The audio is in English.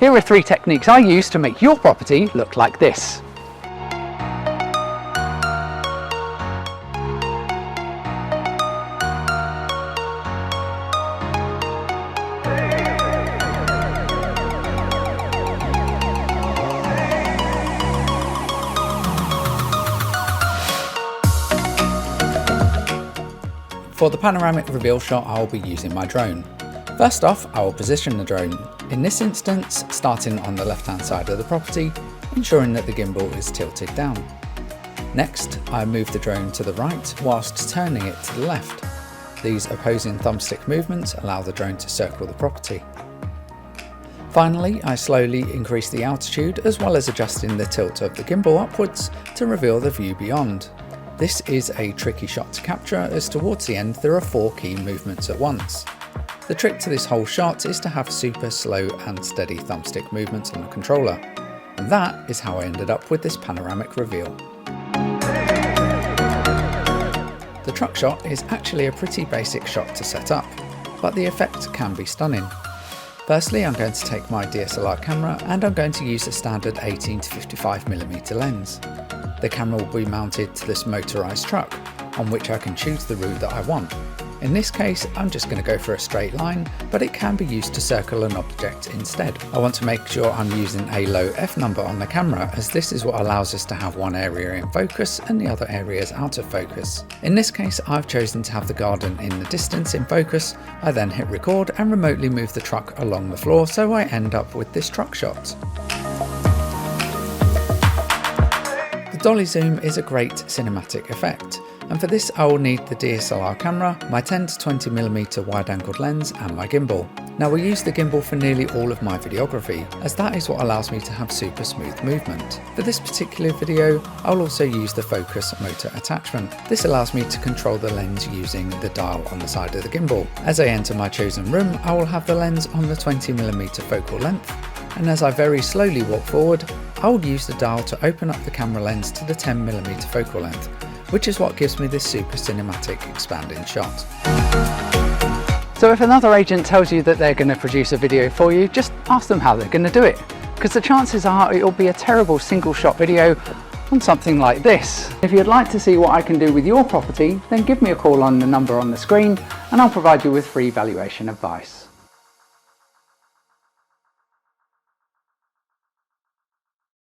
Here are 3 techniques I use to make your property look like this. For the panoramic reveal shot, I will be using my drone. First off, I will position the drone, in this instance starting on the left hand side of the property, ensuring that the gimbal is tilted down. Next, I move the drone to the right whilst turning it to the left. These opposing thumbstick movements allow the drone to circle the property. Finally, I slowly increase the altitude as well as adjusting the tilt of the gimbal upwards to reveal the view beyond. This is a tricky shot to capture, as towards the end there are 4 key movements at once. The trick to this whole shot is to have super slow and steady thumbstick movements on the controller, and that is how I ended up with this panoramic reveal. The truck shot is actually a pretty basic shot to set up, but the effect can be stunning. Firstly, I'm going to take my DSLR camera and I'm going to use a standard 18 to 55mm lens. The camera will be mounted to this motorised truck, on which I can choose the route that I want. In this case, I'm just going to go for a straight line, but it can be used to circle an object instead. I want to make sure I'm using a low f number on the camera, as this is what allows us to have one area in focus and the other areas out of focus. In this case, I've chosen to have the garden in the distance in focus. I then hit record and remotely move the truck along the floor, so I end up with this truck shot. The dolly zoom is a great cinematic effect, and for this I will need the DSLR camera, my 10 to 20mm wide angled lens and my gimbal. Now we'll use the gimbal for nearly all of my videography, as that is what allows me to have super smooth movement. For this particular video, I'll also use the focus motor attachment. This allows me to control the lens using the dial on the side of the gimbal. As I enter my chosen room, I will have the lens on the 20mm focal length, and as I very slowly walk forward, I will use the dial to open up the camera lens to the 10mm focal length, which is what gives me this super cinematic expanding shot. So if another agent tells you that they're going to produce a video for you, just ask them how they're going to do it, because the chances are it'll be a terrible single shot video on something like this. If you'd like to see what I can do with your property, then give me a call on the number on the screen and I'll provide you with free valuation advice.